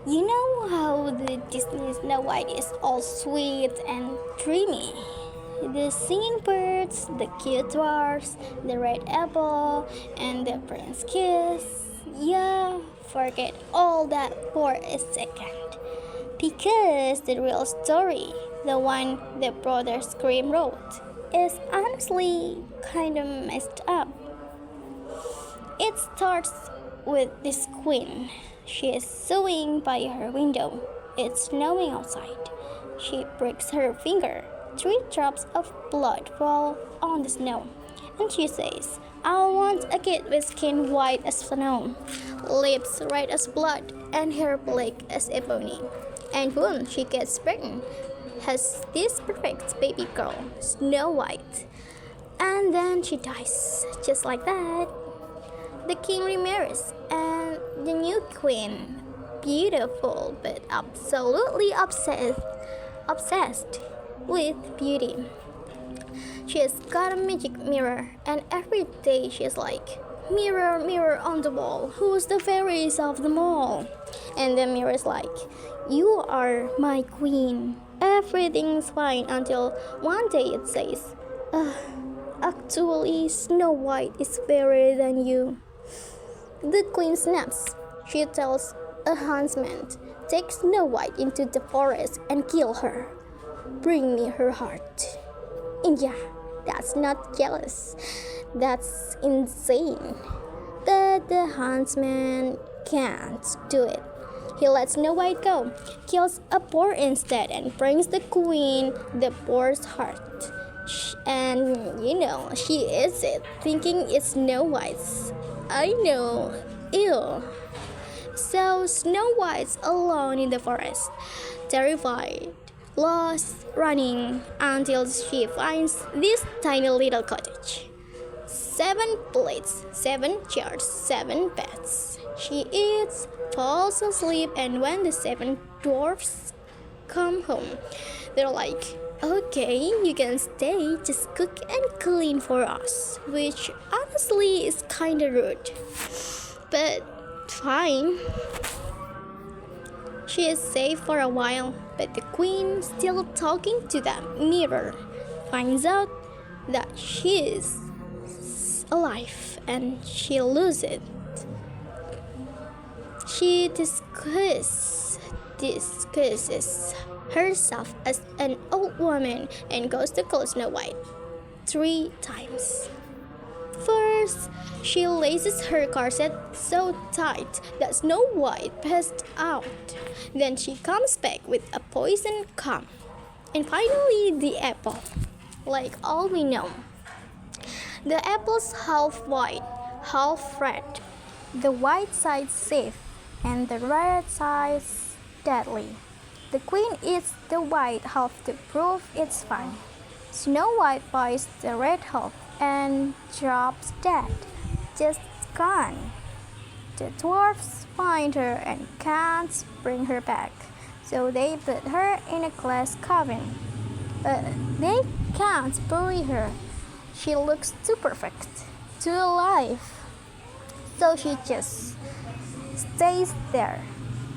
You know how the Disney Snow White is all sweet and dreamy? The singing birds, the cute dwarfs, the red apple, and the prince kiss. Yeah, forget all that for a second. Because the real story, the one the Brothers Grimm wrote, is honestly kinda messed up. It starts with this queen. She is sewing by her window. It's snowing outside. She breaks her finger. 3 drops of blood fall on the snow. And she says, I want a kid with skin white as snow, lips red as blood, and hair black as ebony. And boom, she gets pregnant. Has this perfect baby girl, Snow White. And then she dies, just like that. The king remarries, and the new queen, beautiful but absolutely obsessed with beauty. She has got a magic mirror, and every day she's like, Mirror, mirror on the wall, who's the fairest of them all? And the mirror's like, You are my queen. Everything's fine until one day it says, Actually, Snow White is fairer than you. The queen snaps. She tells a huntsman, Take Snow White into the forest and kill her. Bring me her heart. And yeah, that's not jealous. That's insane. But the huntsman can't do it. He lets Snow White go, kills a boar instead, and brings the queen the boar's heart. And she eats it, thinking it's Snow White's. I know, ew. So Snow White's alone in the forest, terrified, lost, running, until she finds this tiny little cottage. 7 plates, 7 chairs, 7 beds. She eats, falls asleep, and when the 7 dwarfs come home, they're like, Okay, you can stay, just cook and clean for us. Which honestly is kinda rude. But fine. She is safe for a while, but the queen, still talking to the mirror, finds out that she is alive and she loses it. She disguises herself as an old woman and goes to call Snow White 3 times. First, she laces her corset so tight that Snow White passed out. Then she comes back with a poison comb. And finally, the apple. Like all we know. The apple's half white, half red. The white side safe, and the red side deadly. The queen eats the white half to prove it's fine. Snow White bites the red half and drops dead, just gone. The dwarfs find her and can't bring her back, so they put her in a glass coffin. But they can't bury her. She looks too perfect, too alive. So she just stays there.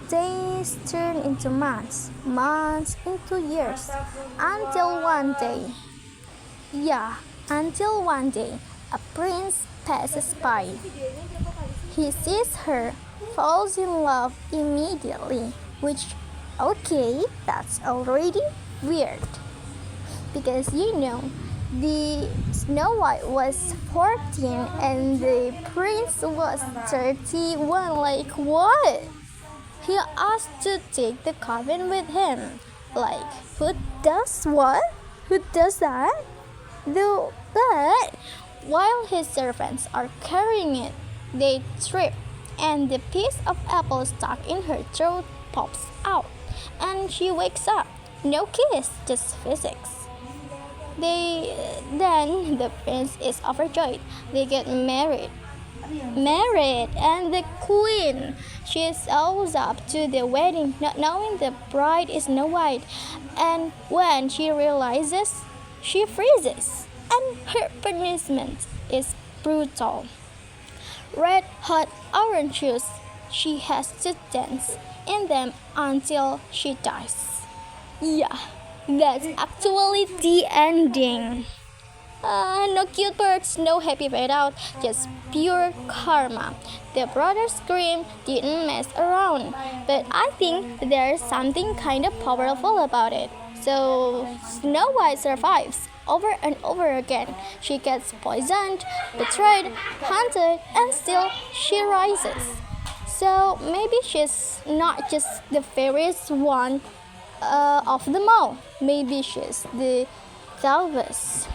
Days turn into months, months into years, until one day, a prince passes by. He sees her, falls in love immediately, which, okay, that's already weird. Because the Snow White was 14 and the prince was 31. Like, what? He asked to take the coffin with him. Like, who does what? Who does that? But while his servants are carrying it, they trip, and the piece of apple stuck in her throat pops out, and she wakes up. No kiss, just physics. Then the prince is overjoyed. They get married, and the queen, she shows up to the wedding not knowing the bride is Snow White, and when she realizes, she freezes, and her punishment is brutal. Red hot orange juice she has to dance in them until she dies. Yeah, that's actually the ending. No cute birds, no happy payout, just pure karma. The brothers Grimm didn't mess around, but I think there's something kind of powerful about it. So Snow White survives over and over again. She gets poisoned, betrayed, hunted, and still she rises. So maybe she's not just the fairest one of them all. Maybe she's the Elvis.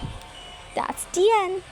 That's the end.